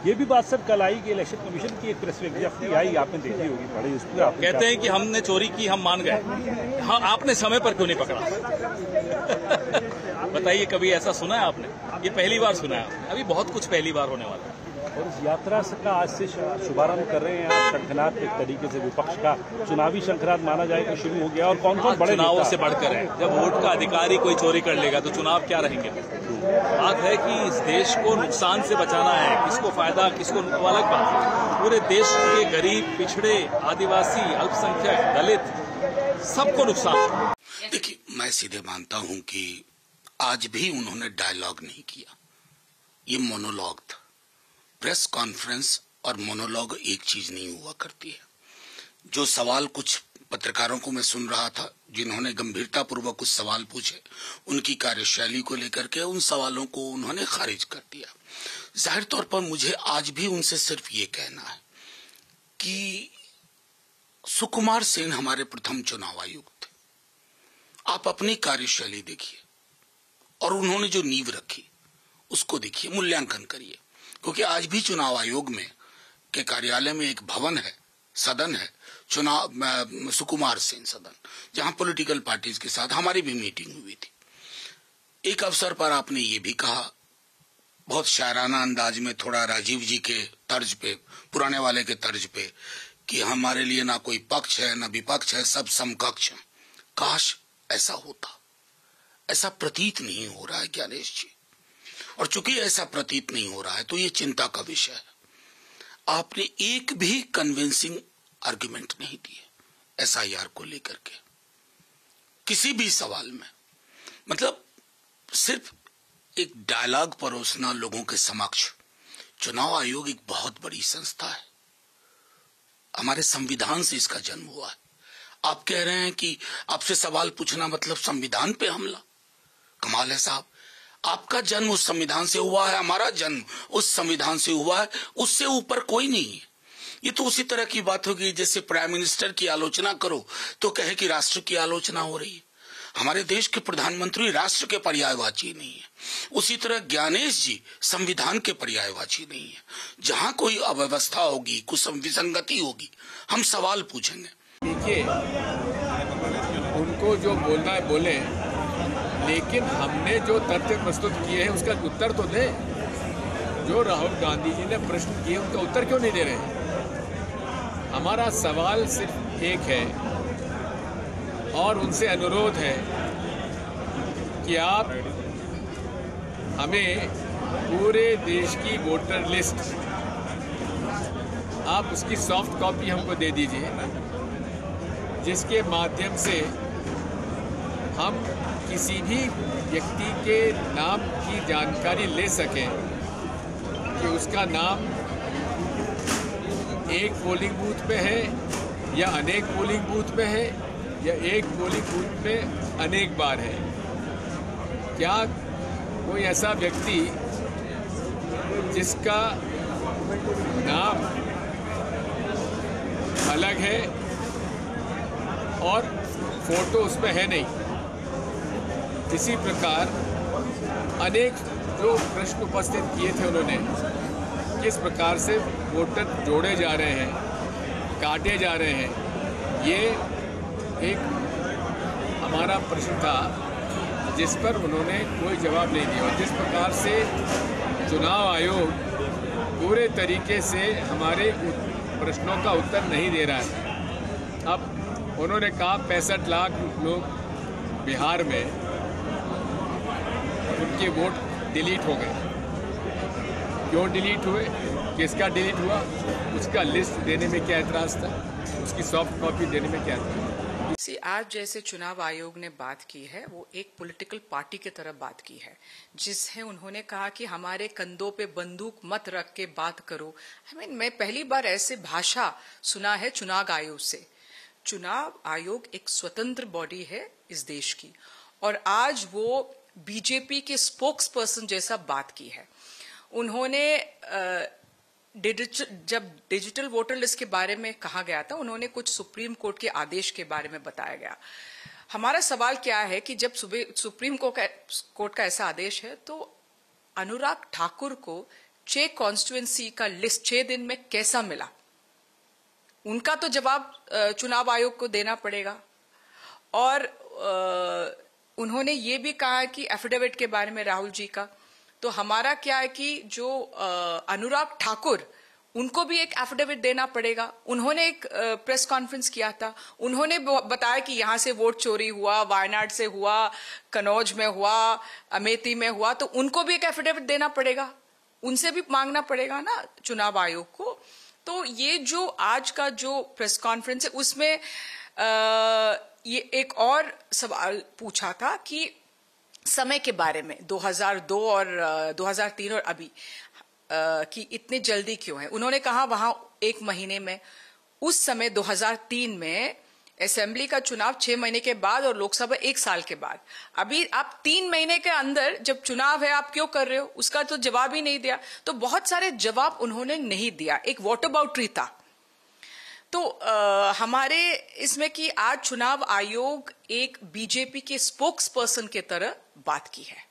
ये भी बात सर कल आई कि इलेक्शन कमीशन की एक प्रेस विज्ञप्ति आई, आपने देखी होगी, पढ़ी, उस पर आप कहते हैं कि हमने चोरी की, हम मान गए। हाँ, आपने समय पर क्यों नहीं पकड़ा? बताइए, कभी ऐसा सुना है आपने? ये पहली बार सुना है। अभी बहुत कुछ पहली बार होने वाला है। और इस यात्रा का आज से शुभारंभ कर रहे हैं आप। शंखनाद एक तरीके से विपक्ष का चुनावी शंखनाद माना जाए कि शुरू हो गया, और कौन कौन बड़े चुनावों से बढ़कर है। जब वोट का अधिकारी कोई चोरी कर लेगा तो चुनाव क्या रहेंगे? बात है कि इस देश को नुकसान से बचाना है, किसको फायदा किसको, अलग बात है। पूरे देश के गरीब, पिछड़े, आदिवासी, अल्पसंख्यक, दलित, सबको नुकसान। देखिए, मैं सीधे मानता हूं कि आज भी उन्होंने डायलॉग नहीं किया, ये मोनोलॉग था। प्रेस कॉन्फ्रेंस और मोनोलॉग एक चीज नहीं हुआ करती है। जो सवाल कुछ पत्रकारों को मैं सुन रहा था, जिन्होंने गंभीरतापूर्वक कुछ सवाल पूछे, उनकी कार्यशैली को लेकर के उन सवालों को उन्होंने खारिज कर दिया। जाहिर तौर पर मुझे आज भी उनसे सिर्फ ये कहना है कि सुकुमार सेन हमारे प्रथम चुनाव आयुक्त थे। आप अपनी कार्यशैली देखिए और उन्होंने जो नींव रखी उसको देखिए, मूल्यांकन करिए। क्योंकि आज भी चुनाव आयोग में के कार्यालय में एक भवन है, सदन है, चुनाव सुकुमार सेन सदन, जहां पॉलिटिकल पार्टीज के साथ हमारी भी मीटिंग हुई थी। एक अवसर पर आपने ये भी कहा, बहुत शायराना अंदाज में, थोड़ा राजीव जी के तर्ज पे, पुराने वाले के तर्ज पे, कि हमारे लिए ना कोई पक्ष है ना विपक्ष है, सब समकक्ष हैं। काश ऐसा होता। ऐसा प्रतीत नहीं हो रहा है ज्ञानेश जी, और चूंकि ऐसा प्रतीत नहीं हो रहा है तो ये चिंता का विषय है। आपने एक भी कन्विंसिंग आर्गुमेंट नहीं दिए एसआईआर को लेकर के, किसी भी सवाल में। मतलब सिर्फ एक डायलॉग परोसना लोगों के समक्ष। चुनाव आयोग एक बहुत बड़ी संस्था है, हमारे संविधान से इसका जन्म हुआ है। आप कह रहे हैं कि आपसे सवाल पूछना मतलब संविधान पे हमला? कमाल है साहब। आपका जन्म उस संविधान से हुआ है, हमारा जन्म उस संविधान से हुआ है, उससे ऊपर कोई नहीं है। ये तो उसी तरह की बात होगी जैसे प्राइम मिनिस्टर की आलोचना करो तो कहे कि राष्ट्र की आलोचना हो रही है। हमारे देश के प्रधानमंत्री राष्ट्र के पर्यायवाची नहीं है, उसी तरह ज्ञानेश जी संविधान के पर्यायवाची नहीं है। जहां कोई अव्यवस्था होगी, कुछ विसंगति होगी, हम सवाल पूछेंगे। देखिए, उनको जो बोलना है बोले, लेकिन हमने जो तथ्य प्रस्तुत किए हैं उसका उत्तर तो दें। जो राहुल गांधी जी ने प्रश्न किए उनका उत्तर क्यों नहीं दे रहे हैं? हमारा सवाल सिर्फ एक है और उनसे अनुरोध है कि आप हमें पूरे देश की वोटर लिस्ट, आप उसकी सॉफ्ट कॉपी हमको दे दीजिए, जिसके माध्यम से हम किसी भी व्यक्ति के नाम की जानकारी ले सकें कि उसका नाम एक पोलिंग बूथ पे है या अनेक पोलिंग बूथ पे है या एक पोलिंग बूथ पे अनेक बार है। क्या कोई ऐसा व्यक्ति जिसका नाम अलग है और फोटो उस पर है नहीं? इसी प्रकार अनेक जो प्रश्न उपस्थित किए थे उन्होंने, किस प्रकार से वोटर जोड़े जा रहे हैं, काटे जा रहे हैं, ये एक हमारा प्रश्न था जिस पर उन्होंने कोई जवाब नहीं दिया। और जिस प्रकार से चुनाव आयोग पूरे तरीके से हमारे प्रश्नों का उत्तर नहीं दे रहा है। अब उन्होंने कहा 65 लाख लोग बिहार में उनके वोट डिलीट हो गए। क्यों डिलीट हुए, किसका डिलीट हुआ, उसका लिस्ट देने में क्या एतराज था, उसकी सॉफ्ट कॉपी देने में क्या एतराज? आज जैसे चुनाव आयोग ने बात की है वो एक पॉलिटिकल पार्टी की तरफ बात की है, जिसमें उन्होंने कहा कि हमारे कंधों पे बंदूक मत रख के बात करो। मैं पहली बार ऐसे भाषा सुना है चुनाव आयोग से। चुनाव आयोग एक स्वतंत्र बॉडी है इस देश की, और आज वो बीजेपी के स्पोक्स पर्सन जैसा बात की है। उन्होंने जब डिजिटल वोटर लिस्ट के बारे में कहा गया था, उन्होंने कुछ सुप्रीम कोर्ट के आदेश के बारे में बताया गया। हमारा सवाल क्या है कि जब सुप्रीम कोर्ट का ऐसा आदेश है तो अनुराग ठाकुर को 6 कॉन्स्टिट्यूएंसी का लिस्ट 6 दिन में कैसा मिला, उनका तो जवाब चुनाव आयोग को देना पड़ेगा। और उन्होंने ये भी कहा कि एफिडेविट के बारे में राहुल जी का, तो हमारा क्या है कि जो अनुराग ठाकुर, उनको भी एक एफिडेविट देना पड़ेगा। उन्होंने एक प्रेस कॉन्फ्रेंस किया था, उन्होंने बताया कि यहां से वोट चोरी हुआ, वायनाड से हुआ, कन्नौज में हुआ, अमेठी में हुआ, तो उनको भी एक एफिडेविट देना पड़ेगा, उनसे भी मांगना पड़ेगा ना चुनाव आयोग को। तो ये जो आज का जो प्रेस कॉन्फ्रेंस है उसमें ये एक और सवाल पूछा था कि समय के बारे में, 2002 और 2003 और अभी कि इतनी जल्दी क्यों है। उन्होंने कहा वहां 1 महीने में, उस समय 2003 में असेंबली का चुनाव 6 महीने के बाद और लोकसभा 1 साल के बाद। अभी आप 3 महीने के अंदर जब चुनाव है आप क्यों कर रहे हो, उसका तो जवाब ही नहीं दिया। तो बहुत सारे जवाब उन्होंने नहीं दिया, एक वॉटअबाउटरी था। तो हमारे इसमें कि आज चुनाव आयोग एक बीजेपी के स्पोक्स पर्सन की तरह बात की है।